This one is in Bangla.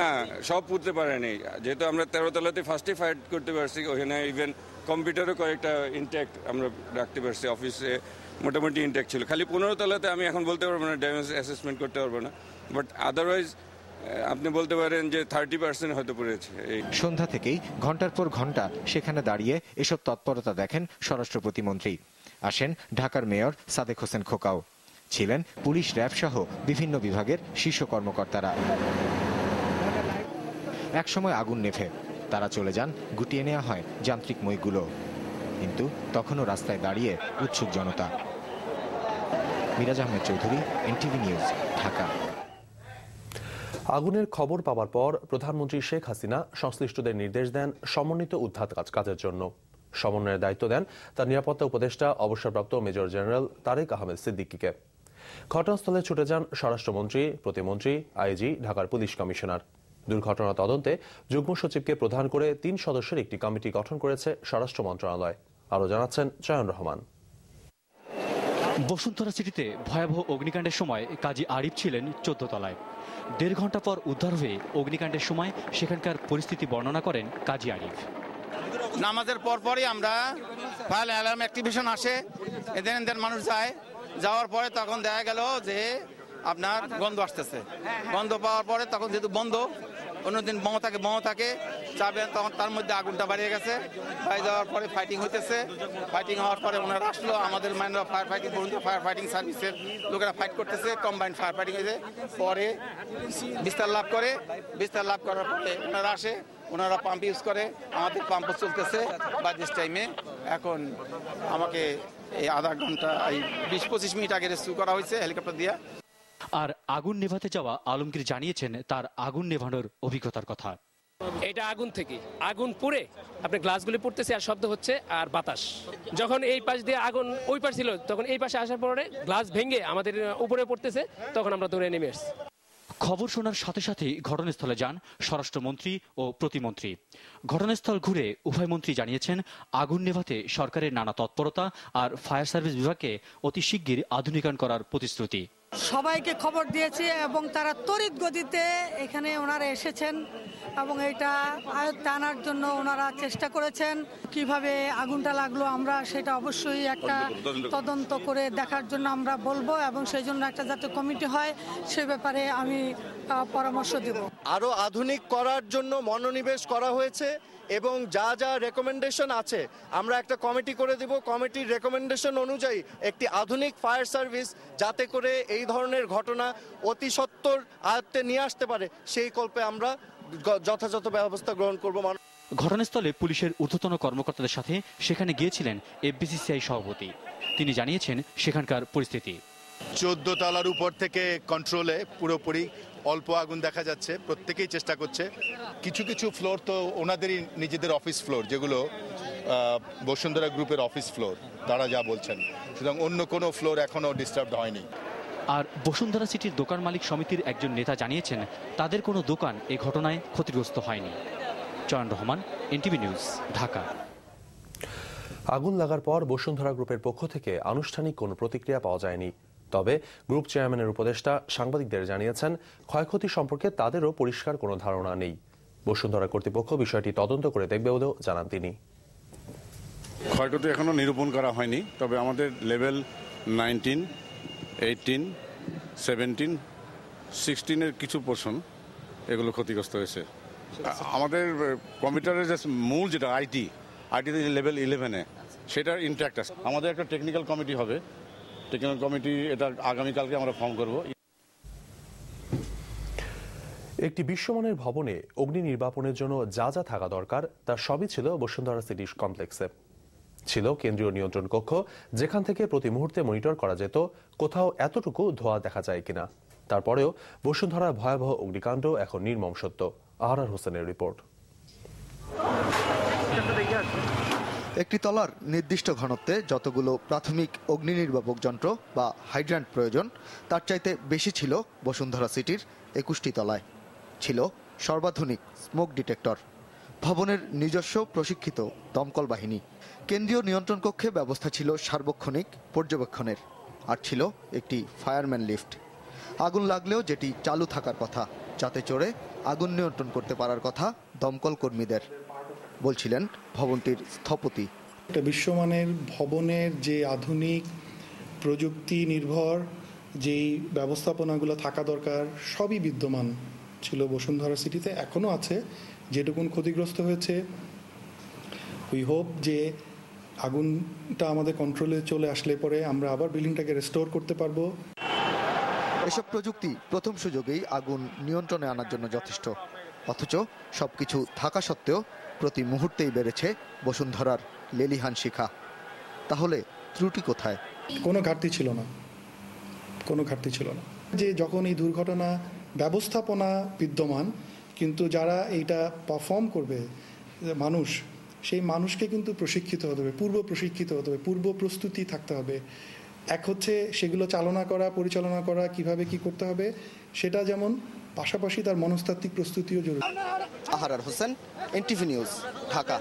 না, সব পুড়তে পারেনি, যেহেতু আমরা 13 তলাতে ফার্স্টে ফায়ার করতে পারছি। ওখানে ইভেন কম্পিউটারও কয়েকটা ইনট্যাক্ট আমরা রাখতে পারছি, অফিসে মোটামুটি ইনট্যাক্ট ছিল। খালি 15 তলাতে আমি এখন বলতে পারবো না, ড্যামেজ অ্যাসেসমেন্ট করতে পারবো না, বাট আদারওয়াইজ আপনি বলতে পারেন যে 30% হয়তো পড়েছে। সন্ধ্যা থেকেই ঘন্টার পর ঘন্টা সেখানে দাঁড়িয়ে এসব তৎপরতা দেখেন স্বরাষ্ট্র প্রতিমন্ত্রী। আসেন ঢাকার মেয়র সাদেক হোসেন খোকাও, ছিলেন পুলিশ, র্যাব সহ বিভিন্ন বিভাগের শীর্ষ কর্মকর্তারা। একসময় আগুন নেভে তারা চলে যান, গুটিয়ে নেওয়া হয় যান্ত্রিক মইগুলো, কিন্তু তখনও রাস্তায় দাঁড়িয়ে উৎসুক জনতা। Miraj Ahmed Chowdhury, NTV news, Dhaka. আগুনের খবর পাওয়ার পর প্রধানমন্ত্রী শেখ হাসিনা সংশ্লিষ্টদের নির্দেশ দেন সমন্বিত উদ্ধার কাজের জন্য। সমন্বয়ের দায়িত্ব দেন তার নিরাপত্তা উপদেষ্টা অবসরপ্রাপ্ত মেজর জেনারেল তারেক আহমেদ সিদ্দিকীকে। ঘটনাস্থলে ছুটে যান স্বরাষ্ট্রমন্ত্রী, প্রতিমন্ত্রী, আইজি, ঢাকার পুলিশ কমিশনার। দুর্ঘটনা তদন্তে যুগ্ম সচিবকে প্রধান করে 3 সদস্যের একটি কমিটি গঠন করেছে স্বরাষ্ট্র মন্ত্রণালয়। আরও জানাচ্ছেন চয়ন রহমান। বসুন্ধরা সিটিতে ভয়াবহ অগ্নিকাণ্ডের সময় কাজী আরিফ ছিলেন 14 তলায়। 1.5 ঘন্টা পর উদ্ধার হয়ে অগ্নিকাণ্ডের সময় সেখানকার পরিস্থিতি বর্ণনা করেন কাজী আরিফ। নামাজের পরপরই আমরা ফায়ার অ্যালার্ম অ্যাক্টিভেশন আসে, এদের মানুষ যায়, যাওয়ার পরে তখন দেখা গেল যে আপনার গন্ধ আসতেছে। গন্ধ পাওয়ার পরে তখন যেহেতু বন্ধ, অন্যদিন বন্ধ থাকে চাবেন, তখন তার মধ্যে আগুনটা বাড়িয়ে গেছে। বাড়িয়ে যাওয়ার পরে ফাইটিং হইতেছে। ফাইটিং হওয়ার পরে ওনারা আসলো, আমাদের মাইনরা ফায়ার ফাইটিং সার্ভিসের লোকেরা ফাইট করতেছে, কম্বাইন্ড ফায়ার ফাইটিং হয়েছে। পরে বিস্তার লাভ করার পরে ওনারা আসে, ওনারা পাম্প ইউজ করে, আমাদের পাম্পও চলতেছে বাই দিস টাইমে। এখন আমাকে এই আধা ঘন্টা, এই 20-25 মিনিট আগে রেস্কিউ করা হয়েছে হেলিকপ্টার দিয়ে। আর আগুন নেভাতে যাওয়া আলমগীর জানিয়েছেন তার আগুন নেভানোর অভিজ্ঞতার কথা। এটা আগুন থেকে আগুন পুড়ে আপনি গ্লাসগুলি পড়তেছে আর শব্দ হচ্ছে আর বাতাস। যখন এই পাশ দিয়ে আগুন ওই পাশ ছিল, তখন এই পাশে আসার পরে গ্লাস ভেঙে আমাদের উপরে পড়তেছে, তখন আমরা দৌড়ে নেমে এসেছি। খবর শোনার সাথে সাথেই ঘটনাস্থলে যান স্বরাষ্ট্রমন্ত্রী ও প্রতিমন্ত্রী। ঘটনাস্থল ঘুরে উভয় মন্ত্রী জানিয়েছেন আগুন নেভাতে সরকারের নানা তৎপরতা আর ফায়ার সার্ভিস বিভাগকে অতি শিগগির আধুনিকায়ন করার প্রতিশ্রুতি। সবাইকে খবর দিয়েছি এবং তারা তড়িৎ গতিতে এখানে ওনারা এসেছেন এবং এটা আয়ত্তে আনার জন্য ওনারা চেষ্টা করেছেন। কিভাবে আগুনটা লাগলো আমরা সেটা অবশ্যই একটা তদন্ত করে দেখার জন্য আমরা বলবো, এবং সেই জন্য একটা যাতে কমিটি হয় সে ব্যাপারে আমি পরামর্শ দেব। আরো আধুনিক করার জন্য মনোনিবেশ করা হয়েছে এবং যা যা রেকমেন্ডেশন আছে আমরা একটা কমিটি করে দেব। কমিটির রেকমেন্ডেশন অনুযায়ী একটি আধুনিক ফায়ার সার্ভিস যাতে করে এই ধরনের ঘটনা অতি সত্বর আয়ত্তে নিয়ে আসতে পারে, সেই কল্পে আমরা যথাযথ ব্যবস্থা গ্রহণ করব। ঘটনাস্থলে পুলিশের ঊর্ধ্বতন কর্মকর্তাদের সাথে সেখানে গিয়েছিলেন এফবিসিসিআই সভাপতি। তিনি জানিয়েছেন সেখানকার পরিস্থিতি 14 তলার উপর থেকে কন্ট্রোলে, পুরোপুরি অল্প আগুন দেখা যাচ্ছে, প্রত্যেকেই চেষ্টা করছে। কিছু কিছু ফ্লোর তো ওনাদেরই নিজেদের অফিস ফ্লোর, যেগুলো বসুন্ধরা গ্রুপের অফিস ফ্লোর, তারা যা বলছেন, সুতরাং অন্য কোনো ফ্লোর এখনো ডিস্টার্ব হয়নি। আর বসুন্ধরা সিটির দোকান মালিক সমিতির একজন নেতা জানিয়েছেন তাদের কোনো দোকান এই ঘটনায় ক্ষতিগ্রস্ত হয়নি। চয়ন রহমান, এনটিভি নিউজ, ঢাকা। আগুন লাগার পর বসুন্ধরা গ্রুপের পক্ষ থেকে আনুষ্ঠানিক কোনো প্রতিক্রিয়া পাওয়া যায়নি। তবে গ্রুপ চেয়ারম্যানের উপদেষ্টা সাংবাদিকদের জানিয়েছেন ক্ষয়ক্ষতি সম্পর্কে তাদেরও পরিষ্কার কোনো ধারণা নেই। বসুন্ধরা কর্তৃপক্ষ বিষয়টি তদন্ত করে দেখবে বলেও জানান তিনি। ক্ষয়ক্ষতি এখনো নিরূপণ করা হয়নি, তবে আমাদের লেভেল 19, 18, 17, 16-এর কিছু পোর্শন এগুলো ক্ষতিগ্রস্ত হয়েছে। আমাদের কম্পিউটারের যে মূল যেটা আইটিতে লেভেল 11-এ সেটা ইনট্যাক্ট আছে। আমাদের একটা টেকনিক্যাল কমিটি হবে, টেকনিক্যাল কমিটি এটা আগামীকালকে আমরা ফর্ম করব। একটি বিশ্বমানের ভবনে অগ্নি নির্বাপনের জন্য যা যা থাকা দরকার তার সবই ছিল বসুন্ধরা সিটি কমপ্লেক্সে। ছিল কেন্দ্রীয় নিয়ন্ত্রণ কক্ষ, যেখান থেকে প্রতি মুহূর্তে মনিটর করা যেত কোথাও এতটুকু ধোঁয়া দেখা যায় কিনা। তারপরেও বসুন্ধরার ভয়াবহ অগ্নিকাণ্ড এখন নির্মম সত্য। আহরার হোসেনের রিপোর্ট। একটি তলার নির্দিষ্ট ঘনত্বে যতগুলো প্রাথমিক অগ্নি নির্বাপক যন্ত্র বা হাইড্রান্ট প্রয়োজন, তার চাইতে বেশি ছিল বসুন্ধরা সিটির 21টি তলায়। ছিল সর্বাধুনিক স্মোক ডিটেক্টর, ভবনের নিজস্ব প্রশিক্ষিত দমকল বাহিনী, কেন্দ্রীয় নিয়ন্ত্রণ কক্ষে ব্যবস্থা ছিল সার্বক্ষণিক পর্যবেক্ষণের, আর ছিল একটি ফায়ারম্যান লিফট। আগুন লাগলেও যেটি চালু থাকার কথা যাতে চড়ে আগুন নিয়ন্ত্রণ করতে পারার কথা দমকল কর্মীদের, বলছিলেন ভবনটির স্থপতি। একটা বিশ্বমানের ভবনের যে আধুনিক প্রযুক্তি নির্ভর যেই ব্যবস্থাপনাগুলো থাকা দরকার সবই বিদ্যমান ছিল বসুন্ধরা সিটিতে, এখনও আছে। যেটুকুন ক্ষতিগ্রস্ত হয়েছে উই হোপ যে আগুনটা আমাদের কন্ট্রোলে চলে আসলে পরে আমরা আবার বিল্ডিংটাকে রেস্টোর করতে পারবো। এসব প্রযুক্তি প্রথম সুযোগেই আগুন নিয়ন্ত্রণে আনার জন্য যথেষ্ট, অথচ সবকিছু থাকা সত্ত্বেও প্রতি মুহূর্তেই বেড়েছে বসুন্ধরার লেলিহান শিখা। তাহলে ত্রুটি কোথায়? কোনো ঘাটতি ছিল না, কোনো ঘাটতি ছিল না। যে যখন এই দুর্ঘটনা ব্যবস্থাপনা বিদ্যমান, কিন্তু যারা এইটা পারফর্ম করবে মানুষ, সেই মানুষকে কিন্তু প্রশিক্ষিত হতে হবে, পূর্ব প্রশিক্ষিত হতে হবে, পূর্ব প্রস্তুতি থাকতে হবে। এক হচ্ছে সেগুলো চালনা করা, পরিচালনা করা, কিভাবে কি করতে হবে সেটা, যেমন পাশাপাশি তার মনস্তাত্ত্বিক প্রস্তুতিও জরুরি। আহারার হোসেন, এনটিভি নিউজ, ঢাকা।